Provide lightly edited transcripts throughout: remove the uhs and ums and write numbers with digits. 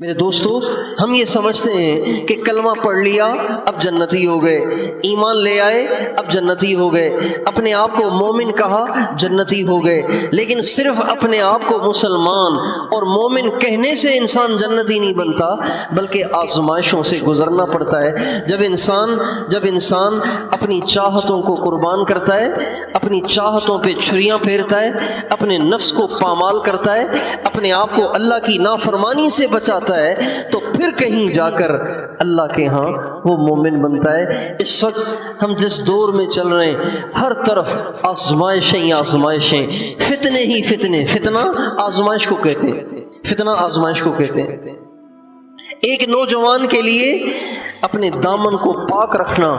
میرے دوستو، ہم یہ سمجھتے ہیں کہ کلمہ پڑھ لیا اب جنتی ہو گئے، ایمان لے آئے اب جنتی ہو گئے، اپنے آپ کو مومن کہا جنتی ہو گئے۔ لیکن صرف اپنے آپ کو مسلمان اور مومن کہنے سے انسان جنتی نہیں بنتا، بلکہ آزمائشوں سے گزرنا پڑتا ہے۔ جب انسان اپنی چاہتوں کو قربان کرتا ہے، اپنی چاہتوں پہ چھریاں پھیرتا ہے، اپنے نفس کو پامال کرتا ہے، اپنے آپ کو اللہ کی نافرمانی سے بچاتا ہے، تو پھر کہیں جا کر اللہ کے ہاں وہ مومن بنتا ہے۔ اس وقت ہم جس دور میں چل رہے ہیں، ہر طرف آزمائشیں ہی آزمائشیں، فتنے ہی فتنے۔ فتنہ آزمائش کو کہتے ہیں، فتنہ آزمائش کو کہتے ہیں۔ ایک نوجوان کے لیے اپنے دامن کو پاک رکھنا،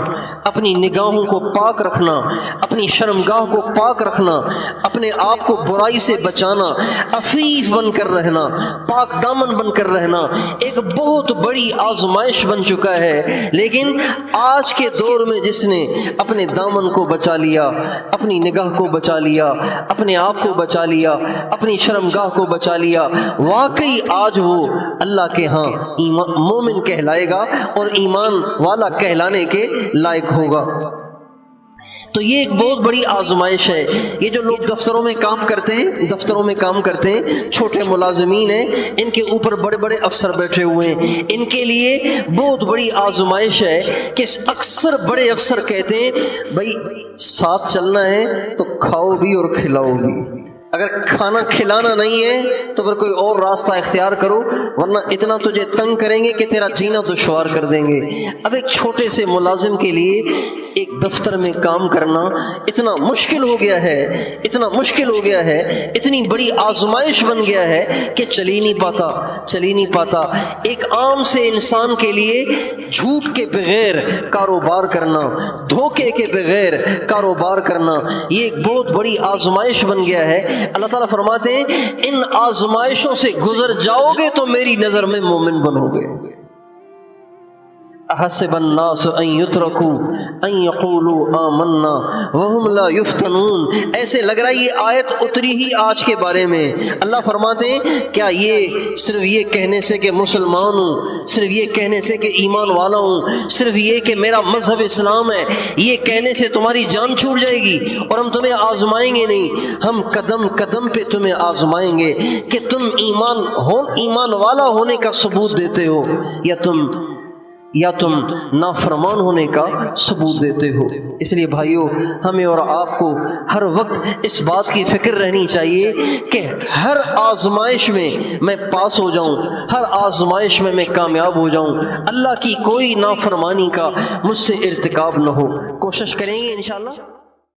اپنی نگاہوں کو پاک رکھنا، اپنی شرمگاہ کو پاک رکھنا، اپنے آپ کو برائی سے بچانا، عفیف بن کر رہنا، پاک دامن بن کر رہنا ایک بہت بڑی آزمائش بن چکا ہے۔ لیکن آج کے دور میں جس نے اپنے دامن کو بچا لیا، اپنی نگاہ کو بچا لیا، اپنے آپ کو بچا لیا، اپنی شرمگاہ کو بچا لیا، واقعی آج وہ اللہ کے ہاں مومن کہلائے گا اور ایمان والا کہلانے کے لائق ہوگا۔ تو یہ ایک بہت بڑی آزمائش ہے۔ یہ جو لوگ دفتروں میں کام کرتے ہیں، چھوٹے ملازمین ہیں، ان کے اوپر بڑے بڑے افسر بیٹھے ہوئے ہیں، ان کے لیے بہت بڑی آزمائش ہے کہ اکثر بڑے افسر کہتے ہیں بھائی ساتھ چلنا ہے تو کھاؤ بھی اور کھلاؤ بھی، اگر کھانا کھلانا نہیں ہے تو پھر کوئی اور راستہ اختیار کرو، ورنہ اتنا تجھے تنگ کریں گے کہ تیرا جینا دشوار کر دیں گے۔ اب ایک چھوٹے سے ملازم کے لیے ایک دفتر میں کام کرنا اتنا مشکل ہو گیا ہے، اتنی بڑی آزمائش بن گیا ہے کہ چل ہی نہیں پاتا۔ ایک عام سے انسان کے لیے جھوٹ کے بغیر کاروبار کرنا، دھوکے کے بغیر کاروبار کرنا، یہ ایک بہت بڑی آزمائش بن گیا ہے۔ اللہ تعالیٰ فرماتے ہیں ان آزمائشوں سے گزر جاؤ گے تو میری نظر میں مومن بنو گے۔ احسب الناس ان يتركوا ان يقولوا آمنا وهم لا يفتنون۔ ایسے لگ رہا ہے یہ آیت اتری ہی آج کے بارے میں۔ اللہ فرماتے ہیں کیا یہ صرف یہ کہنے سے کہ مسلمان ہوں، صرف یہ کہنے سے کہ ایمان والا ہوں، صرف یہ کہ میرا مذہب اسلام ہے، یہ کہنے سے تمہاری جان چھوٹ جائے گی اور ہم تمہیں آزمائیں گے؟ نہیں، ہم قدم قدم پہ تمہیں آزمائیں گے کہ تم ایمان والا ہونے کا ثبوت دیتے ہو یا تم نافرمان ہونے کا ثبوت دیتے ہو۔ اس لیے بھائیو، ہمیں اور آپ کو ہر وقت اس بات کی فکر رہنی چاہیے کہ ہر آزمائش میں پاس ہو جاؤں، ہر آزمائش میں کامیاب ہو جاؤں، اللہ کی کوئی نافرمانی کا مجھ سے ارتکاب نہ ہو۔ کوشش کریں گے انشاءاللہ۔